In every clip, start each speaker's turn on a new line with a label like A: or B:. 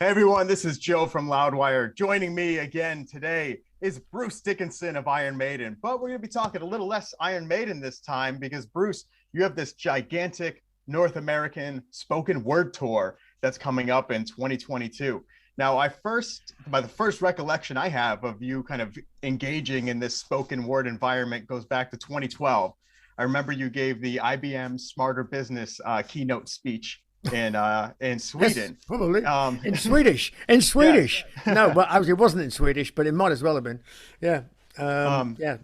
A: Hey everyone, this is Joe from Loudwire. Joining me again today is Bruce Dickinson of Iron Maiden. But we're going to be talking a little less Iron Maiden this time because, Bruce, you have this gigantic North American spoken word tour that's coming up in 2022. Now, the first recollection I have of you kind of engaging in this spoken word environment goes back to 2012. I remember you gave the IBM Smarter Business keynote speech in Sweden.
B: Yes, probably
A: Um,
B: in Swedish. In
A: yeah.
B: Swedish. No, but actually, it wasn't in Swedish, but it might as well have been. Yeah,
A: um,
B: yeah.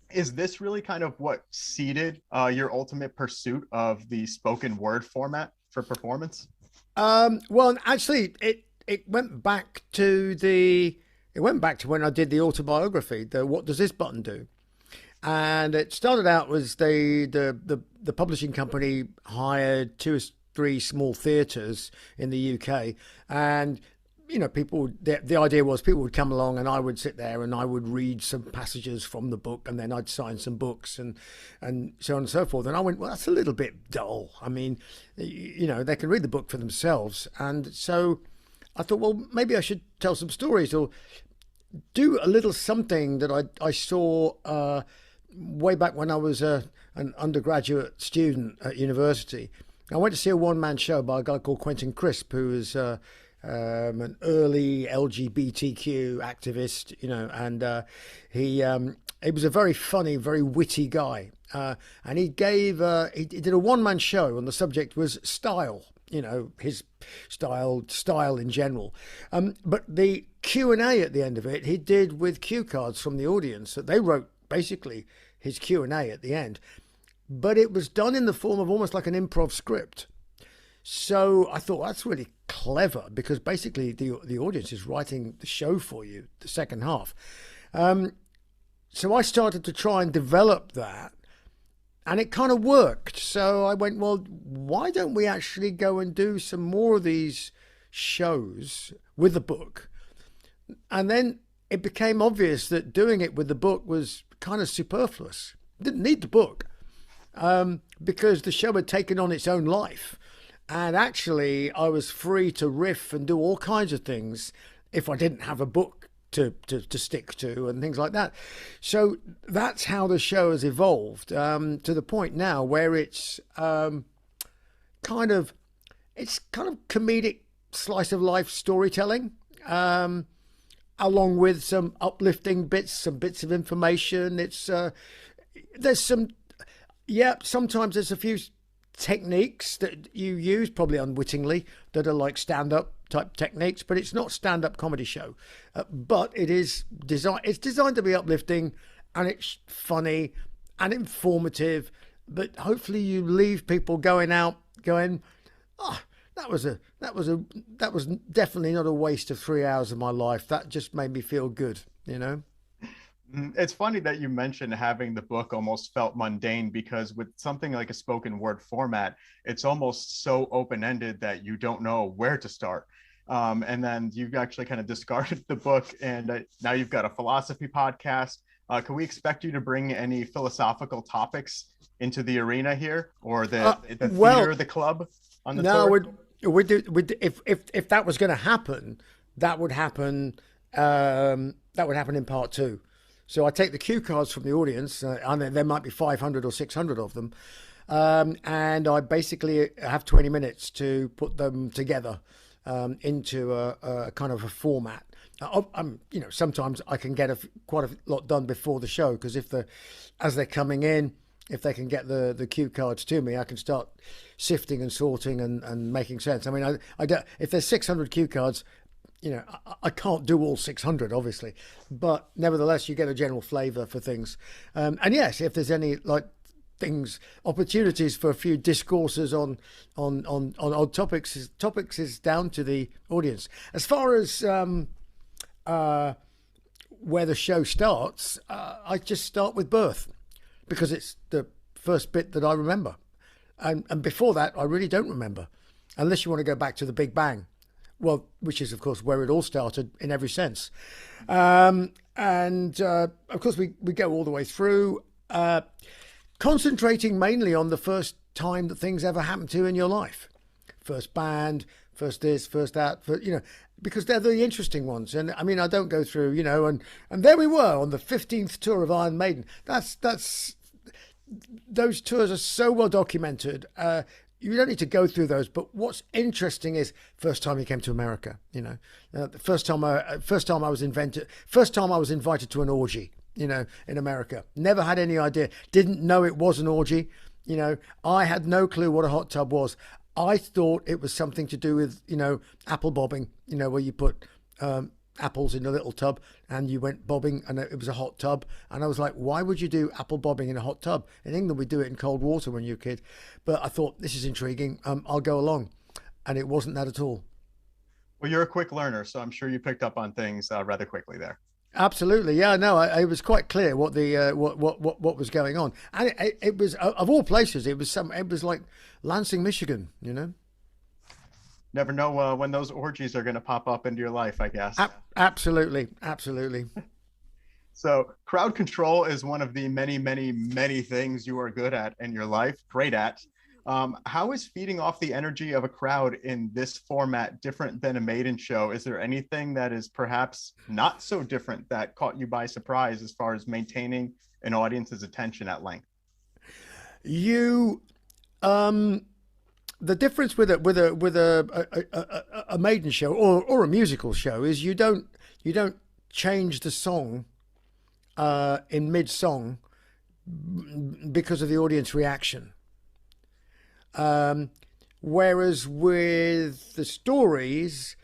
A: is this really kind of what seeded your ultimate pursuit of the spoken word format for performance?
B: Well, actually, it went back to when I did the autobiography. The What Does This Button Do? And it started out was the publishing company hired two or three small theatres in the UK, and the idea was people would come along and I would sit there and I would read some passages from the book, and then I'd sign some books and so on and so forth. And I went, well, that's a little bit dull. I mean, they can read the book for themselves. And so I thought, well, maybe I should tell some stories or do a little something that I saw way back when I was an undergraduate student at university. I went to see a one-man show by a guy called Quentin Crisp, who was an early LGBTQ activist, and he was a very funny, very witty guy. And he did a one-man show, and the subject was style, his style in general. But the Q&A at the end of it, he did with cue cards from the audience that they wrote basically his Q&A at the end. But it was done in the form of almost like an improv script. So I thought that's really clever because basically the audience is writing the show for you, the second half. So I started to try and develop that, and it kind of worked. So I went, well, why don't we actually go and do some more of these shows with the book? And then it became obvious that doing it with the book was kind of superfluous. Didn't need the book because the show had taken on its own life. And actually, I was free to riff and do all kinds of things if I didn't have a book to stick to and things like that. So that's how the show has evolved to the point now where it's kind of comedic slice of life storytelling, along with some uplifting bits, some bits of information. Sometimes there's a few techniques that you use, probably unwittingly, that are like stand-up type techniques, but it's not stand-up comedy show. But it's designed to be uplifting, and it's funny and informative, but hopefully you leave people going out going, oh, that was definitely not a waste of 3 hours of my life. That just made me feel good,
A: It's funny that you mentioned having the book almost felt mundane because with something like a spoken word format, it's almost so open-ended that you don't know where to start. And then you've actually kind of discarded the book, and now you've got a philosophy podcast. Can we expect you to bring any philosophical topics into the arena here, or the theater, the club on the
B: no,
A: tour?
B: if that was going to happen, that would happen. That would happen in part two. So I take the cue cards from the audience, and there might be 500 or 600 of them, and I basically have 20 minutes to put them together into a kind of a format. Sometimes I can get quite a lot done before the show because as they're coming in, if they can get the cue cards to me, I can start sifting and sorting and making sense. I mean, I don't, if there's 600 cue cards, I can't do all 600, obviously, but nevertheless, you get a general flavour for things. And yes, if there's any opportunities for a few discourses on odd topics is down to the audience. As far as where the show starts, I just start with birth because it's the first bit that I remember, and before that, I really don't remember, unless you want to go back to the Big Bang. Well, which is, of course, where it all started in every sense. Of course, we go all the way through, concentrating mainly on the first time that things ever happened to you in your life. First band, first this, first that, because they're the interesting ones. And I mean, I don't go through, and there we were on the 15th tour of Iron Maiden. Those tours are so well documented. You don't need to go through those, but what's interesting is first time you came to America. The first time I was invited to an orgy. In America, never had any idea. Didn't know it was an orgy. I had no clue what a hot tub was. I thought it was something to do with apple bobbing. Where you put apples in a little tub and you went bobbing, and it was a hot tub. And I was like, why would you do apple bobbing in a hot tub? In England, we do it in cold water when you're a kid. But I thought, this is intriguing. I'll go along. And it wasn't that at all.
A: Well, you're a quick learner, so I'm sure you picked up on things rather quickly there.
B: Absolutely, yeah. No, it was quite clear what the what was going on, and it was, of all places, it was like Lansing, Michigan.
A: Never know when those orgies are going to pop up into your life, I guess.
B: Absolutely.
A: So crowd control is one of the many, many, many things you are good at in your life, great at. How is feeding off the energy of a crowd in this format different than a Maiden show? Is there anything that is perhaps not so different that caught you by surprise as far as maintaining an audience's attention at length?
B: The difference with a Maiden show or a musical show is you don't change the song in mid-song because of the audience reaction. Whereas with the stories,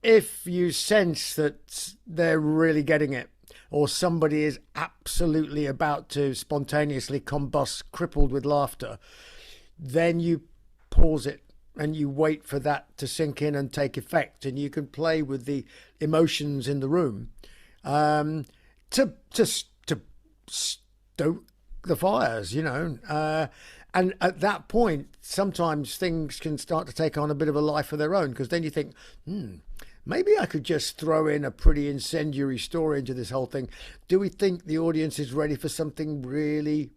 B: if you sense that they're really getting it, or somebody is absolutely about to spontaneously combust, crippled with laughter, then you pause it and you wait for that to sink in and take effect, and you can play with the emotions in the room to stoke the fires, and at that point, sometimes things can start to take on a bit of a life of their own, because then you think, maybe I could just throw in a pretty incendiary story into this whole thing. Do we think the audience is ready for something really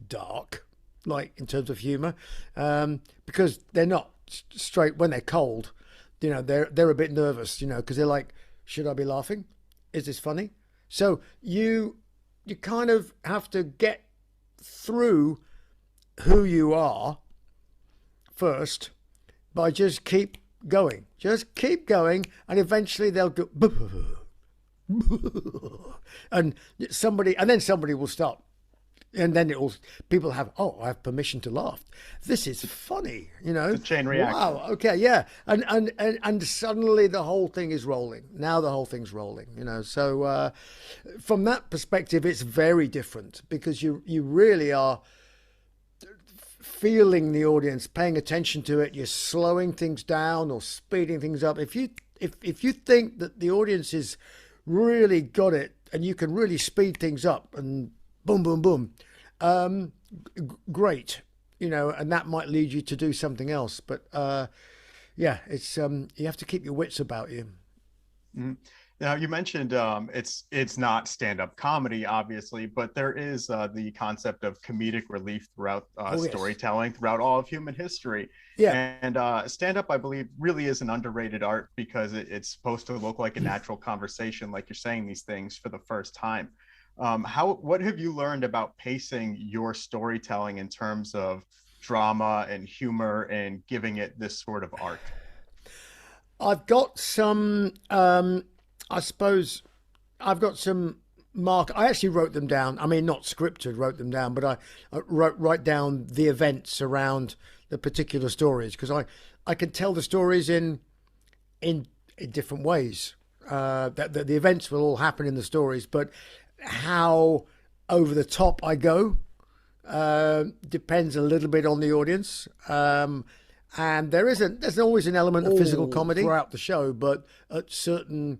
B: dark, like in terms of humor? Because they're not straight when they're cold. They're a bit nervous, because they're like, should I be laughing? Is this funny? So you kind of have to get through who you are first by just keep going, and eventually they'll go and then somebody will stop, and then people have, I have permission to laugh, this is funny,
A: It's a chain reaction.
B: Wow, okay, yeah, and suddenly the whole thing is rolling. Now the whole thing's rolling, so from that perspective it's very different, because you really are feeling the audience, paying attention to it. You're slowing things down or speeding things up. If you think that the audience is really got it, and you can really speed things up and boom, boom, boom, great, and that might lead you to do something else. But it's you have to keep your wits about you.
A: Mm-hmm. Now, you mentioned it's not stand-up comedy, obviously, but there is the concept of comedic relief throughout storytelling, throughout all of human history.
B: Yeah.
A: And stand-up, I believe, really is an underrated art, because it's supposed to look like a natural conversation, like you're saying these things for the first time. What have you learned about pacing your storytelling in terms of drama and humor and giving it this sort of art?
B: I've got some... I suppose I've got some I actually wrote them down. I mean, not scripted, wrote them down, but I write down the events around the particular stories, because I can tell the stories in different ways. That the events will all happen in the stories, but how over the top I go depends a little bit on the audience. And there's always an element of physical comedy throughout the show, but at certain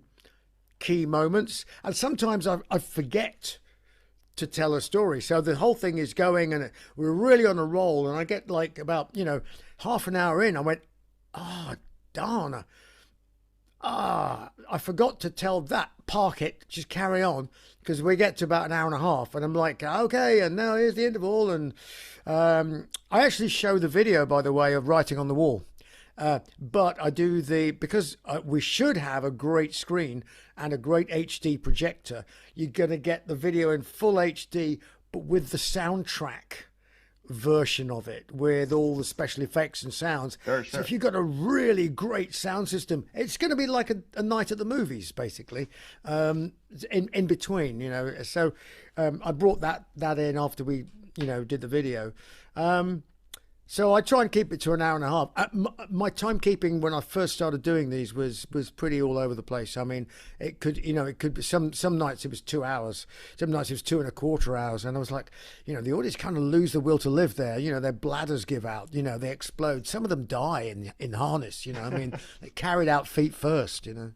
B: key moments, and sometimes I forget to tell a story, so the whole thing is going and we're really on a roll, and I get like about half an hour in, I went, darn, I forgot to tell that, park it, just carry on, because we get to about an hour and a half, and I'm like, okay, and now here's the interval. And I actually show the video, by the way, of Writing on the Wall, But I do because we should have a great screen and a great HD projector. You're going to get the video in full HD, but with the soundtrack version of it, with all the special effects and sounds.
A: Sure.
B: So if you've got a really great sound system, it's going to be like a night at the movies, basically, in between, you know. So I brought that in after we, you know, did the video. So I try and keep it to an hour and a half. My timekeeping when I first started doing these was pretty all over the place. I mean, it could be some nights it was 2 hours, some nights it was 2.25 hours, and I was like, you know, the audience kind of lose the will to live there. You know, their bladders give out. You know, they explode. Some of them die in harness. You know, I mean, they carried out feet first. You know.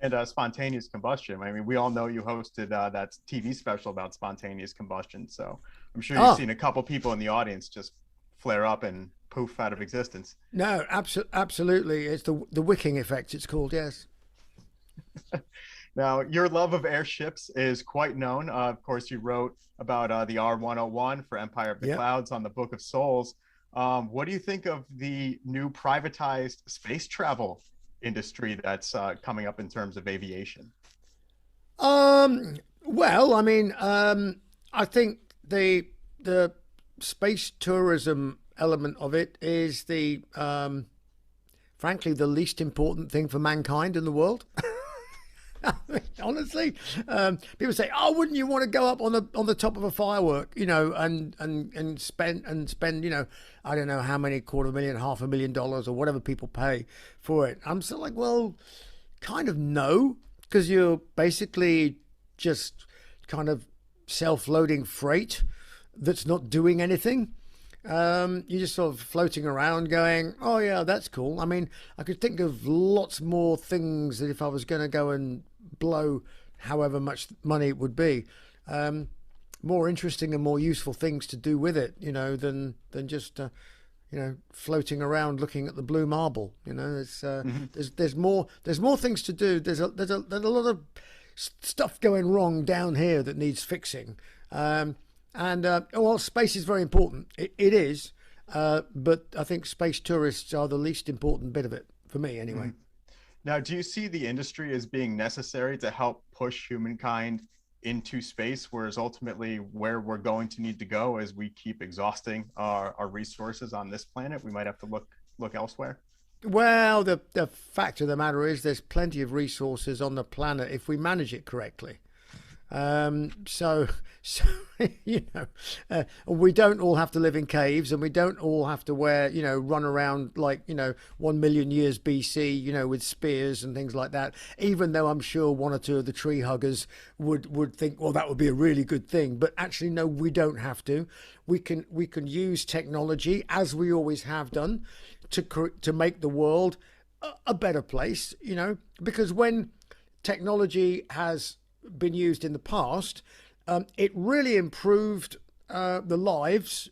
A: And spontaneous combustion. I mean, we all know you hosted that TV special about spontaneous combustion. So I'm sure you've seen a couple people in the audience just flare up and poof out of existence.
B: No, absolutely. It's the wicking effect, it's called, yes.
A: Now, your love of airships is quite known. Of course, you wrote about the R101 for Empire of the Clouds on the Book of Souls. What do you think of the new privatized space travel industry that's coming up in terms of aviation?
B: Well, I mean, I think the space tourism element of it is frankly the least important thing for mankind in the world. I mean, honestly, people say, "Oh, wouldn't you want to go up on the top of a firework, you know, and spend, you know, I don't know how many $250,000, $500,000 or whatever people pay for it?" I'm sort of like, well, kind of no, because you're basically just kind of self-loading freight that's not doing anything. You're just sort of floating around going, oh yeah, that's cool. I mean, I could think of lots more things that if I was going to go and blow however much money it would be, more interesting and more useful things to do with it, you know, than just you know, floating around looking at the blue marble. You know, there's more things to do. There's a lot of stuff going wrong down here that needs fixing. Well, space is very important. It is, but I think space tourists are the least important bit of it for me, anyway.
A: Now, do you see the industry as being necessary to help push humankind into space, whereas ultimately where we're going to need to go as we keep exhausting our resources on this planet, we might have to look elsewhere?
B: Well, the fact of the matter is there's plenty of resources on the planet if we manage it correctly. So you know, we don't all have to live in caves, and we don't all have to run around like, 1 million years BC, you know, with spears and things like that, even though I'm sure one or two of the tree huggers would think, well, that would be a really good thing. But actually, no, we don't have to. We can use technology, as we always have done, to make the world a better place, you know, because when technology has been used in the past, it really improved the lives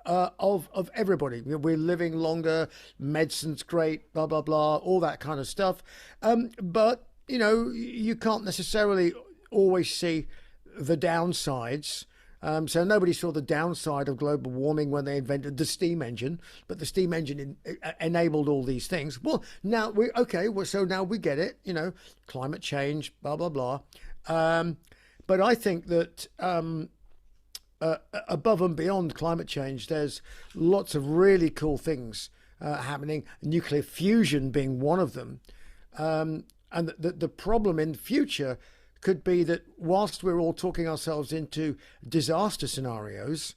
B: of everybody. You know, we're living longer, medicine's great, blah blah blah, all that kind of stuff. But you know, you can't necessarily always see the downsides. So nobody saw the downside of global warming when they invented the steam engine, but the steam engine enabled all these things. Well, now so now we get it, you know, climate change, blah, blah, blah. But I think that above and beyond climate change, there's lots of really cool things happening, nuclear fusion being one of them. And the problem in the future could be that whilst we're all talking ourselves into disaster scenarios,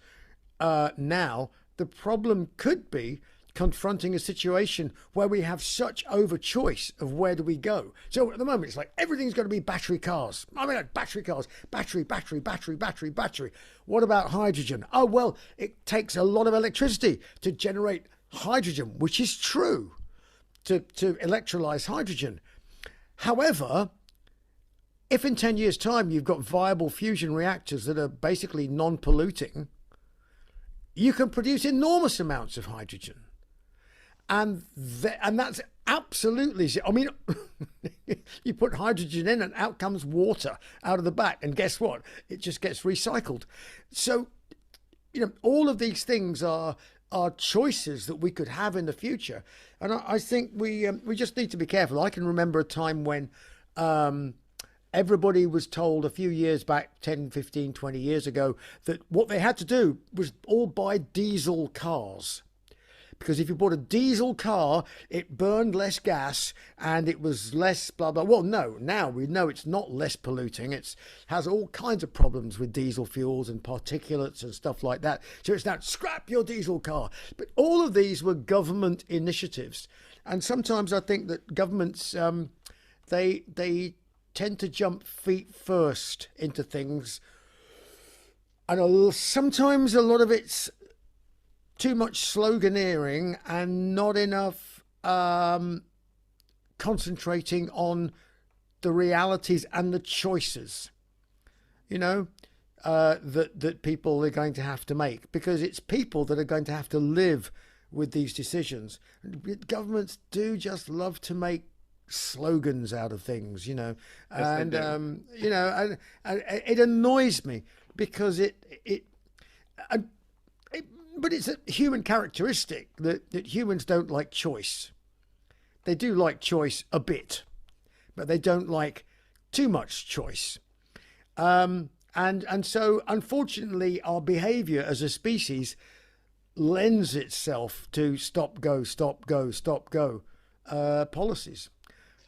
B: now the problem could be confronting a situation where we have such over-choice of where do we go. So at the moment, it's like everything's going to be battery cars. I mean, like battery cars, battery. What about hydrogen? Oh, well, it takes a lot of electricity to generate hydrogen, which is true, to electrolyze hydrogen. However, if in 10 years' time you've got viable fusion reactors that are basically non-polluting, you can produce enormous amounts of hydrogen. And that's absolutely, I mean, you put hydrogen in and out comes water out of the back. And guess what? It just gets recycled. So, you know, all of these things are are choices that we could have in the future. And I think we just need to be careful. I can remember a time when everybody was told a few years back, 10, 15, 20 years ago, that what they had to do was all buy diesel cars. Because if you bought a diesel car, it burned less gas and it was less blah, blah. Well, no, now we know it's not less polluting. It has all kinds of problems with diesel fuels and particulates and stuff like that. So it's now scrap your diesel car. But all of these were government initiatives. And sometimes I think that governments, they tend to jump feet first into things. And sometimes a lot of it's too much sloganeering and not enough concentrating on the realities and the choices, that people are going to have to make, because it's people that are going to have to live with these decisions. Governments do just love to make slogans out of things,
A: Yes,
B: and and it annoys me because but it's a human characteristic that humans don't like choice. They do like choice a bit, but they don't like too much choice. And so, unfortunately, our behavior as a species lends itself to stop, go, stop, go, stop, go policies.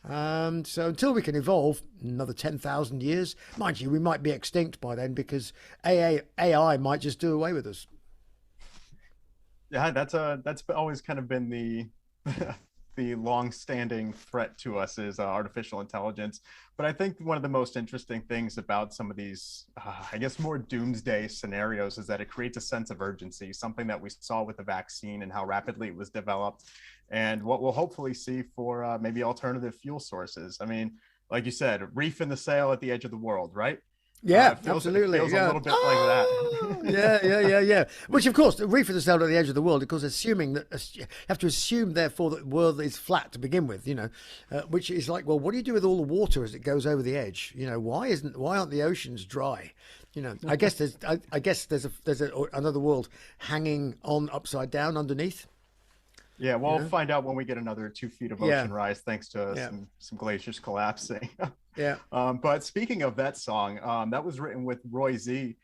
B: So until we can evolve another 10,000 years, mind you, we might be extinct by then because AI might just do away with us.
A: Yeah, that's always kind of been the the long-standing threat to us is artificial intelligence. But I think one of the most interesting things about some of these, I guess, more doomsday scenarios is that it creates a sense of urgency, something that we saw with the vaccine and how rapidly it was developed, and what we'll hopefully see for maybe alternative fuel sources. I mean, like you said, reef in the sail at the edge of the world, right?
B: Yeah,
A: It
B: absolutely.
A: feels a
B: Yeah.
A: little bit like
B: Oh,
A: that.
B: yeah. Which, of course, the reef is the sail at the edge of the world, because assuming that you have to assume, therefore, that the world is flat to begin with. Which is like, well, what do you do with all the water as it goes over the edge? Why aren't the oceans dry? I guess there's another world hanging on upside down underneath.
A: Yeah, we'll find out when we get another 2 feet of
B: Yeah,
A: ocean rise, thanks to
B: yeah,
A: some glaciers collapsing.
B: yeah.
A: But speaking of that song, that was written with Roy Z.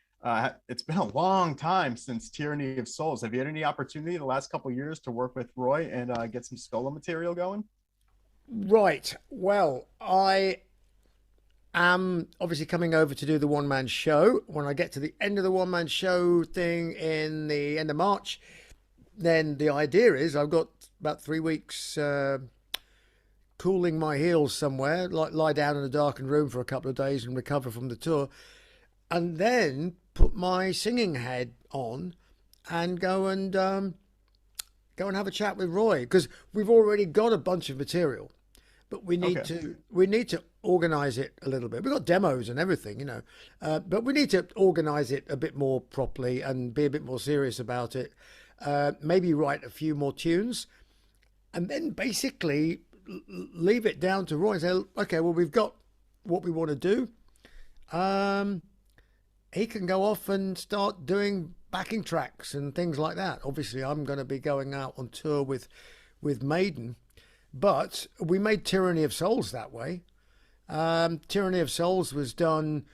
A: It's been a long time since Tyranny of Souls. Have you had any opportunity the last couple of years to work with Roy and get some solo material going?
B: Right. Well, I am obviously coming over to do the one man show. When I get to the end of the one man show thing in the end of March, then the idea is I've got about 3 weeks cooling my heels somewhere, like lie down in a darkened room for a couple of days and recover from the tour, and then put my singing head on and go and have a chat with Roy, because we've already got a bunch of material, but
A: Okay.
B: we need to organize it a little bit. We've got demos and everything, but we need to organize it a bit more properly and be a bit more serious about it. Maybe write a few more tunes, and then basically leave it down to Roy and say, okay, well, we've got what we want to do. He can go off and start doing backing tracks and things like that. Obviously, I'm going to be going out on tour with Maiden, but we made Tyranny of Souls that way. Tyranny of Souls was done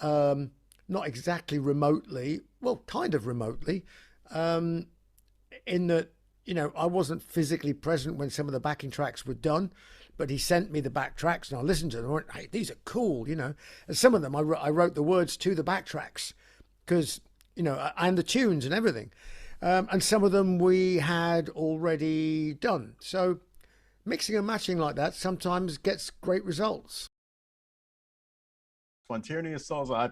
B: not exactly remotely, well, kind of remotely, in that, I wasn't physically present when some of the backing tracks were done, but he sent me the back tracks and I listened to them and went, hey, these are cool, And some of them I wrote the words to the back tracks because, and the tunes and everything. And some of them we had already done. So mixing and matching like that sometimes gets great results.
A: One Tyranny of Souls, I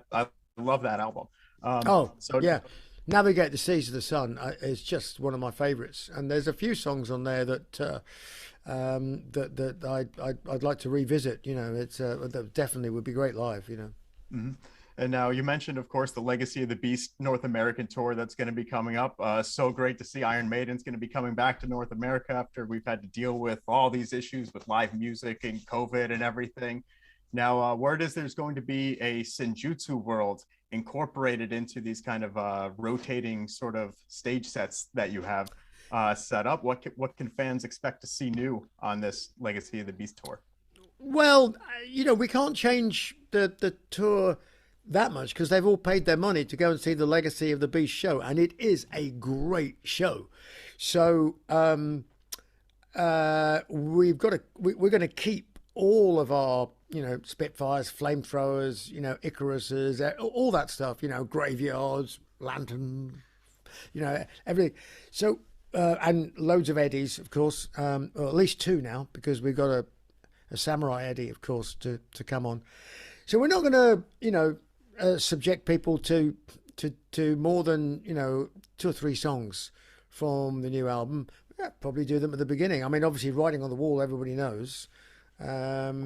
A: love that album.
B: Oh,
A: So
B: yeah. Navigate the Seas of the Sun is just one of my favorites, and there's a few songs on there that I'd like to revisit. It's that definitely would be great live.
A: mhm. And now you mentioned, of course, the Legacy of the Beast North American tour that's going to be coming up. So great to see Iron Maiden's going to be coming back to North America after we've had to deal with all these issues with live music and COVID and everything. Now, word is there's going to be a Senjutsu world incorporated into these kind of rotating sort of stage sets that you have. set up. What can fans expect to see new on this Legacy of the Beast tour?
B: Well, we can't change the tour that much because they've all paid their money to go and see the Legacy of the Beast show, and it is a great show. So we're going to keep all of our Spitfires, flamethrowers, Icaruses, all that stuff, graveyards, lanterns, everything. So and loads of Eddies, of course, or at least two now because we've got a Samurai Eddie, of course, to come on. So we're not going to subject people to more than 2 or 3 songs from the new album. Yeah, probably do them at the beginning. I mean, obviously, Writing on the Wall, everybody knows. A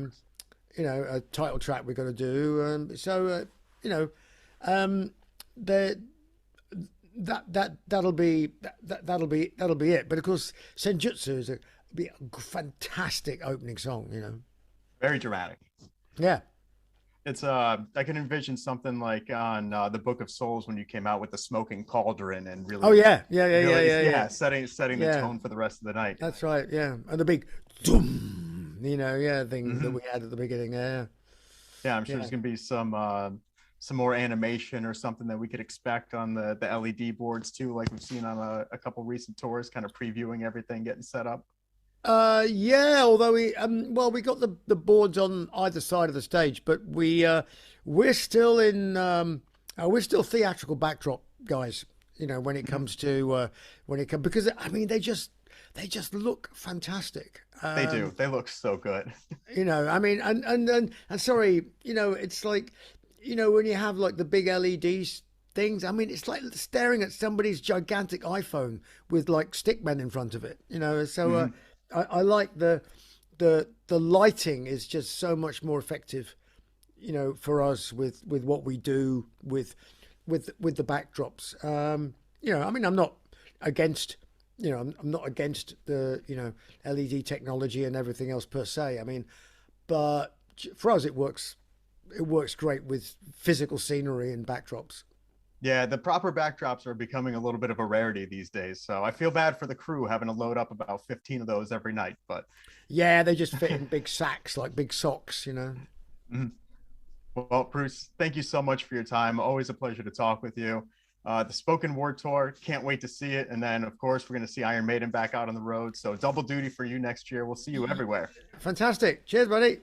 B: title track we're going to do. That'll be it. But of course, Senjutsu is be a fantastic opening song.
A: Very dramatic.
B: Yeah.
A: It's I can envision something like on the Book of Souls when you came out with the smoking cauldron and really.
B: Oh yeah.
A: Setting the tone for the rest of the night.
B: That's right. Yeah, and the big, thing that we had at the beginning. Yeah.
A: Yeah, I'm sure there's gonna be some more animation or something that we could expect on the LED boards too, like we've seen on a couple recent tours, kind of previewing everything getting set up.
B: Although we got the boards on either side of the stage, but we're still in we're still theatrical backdrop guys, when it comes to because I mean they just look fantastic.
A: They do. They look so good.
B: I mean and sorry, it's like when you have like the big LEDs things, I mean it's like staring at somebody's gigantic iPhone with like stickmen in front of it, so I like the lighting is just so much more effective, for us with what we do with the backdrops. I mean, I'm not against, I'm not against the, LED technology and everything else per se. I mean, but for us, it works great with physical scenery and backdrops.
A: Yeah, the proper backdrops are becoming a little bit of a rarity these days. So I feel bad for the crew having to load up about 15 of those every night. But
B: yeah, they just fit in big sacks like big socks,
A: Mm-hmm. Well, Bruce, thank you so much for your time. Always a pleasure to talk with you. The Spoken Word Tour, can't wait to see it. And then, of course, we're going to see Iron Maiden back out on the road. So double duty for you next year. We'll see you everywhere.
B: Fantastic. Cheers, buddy.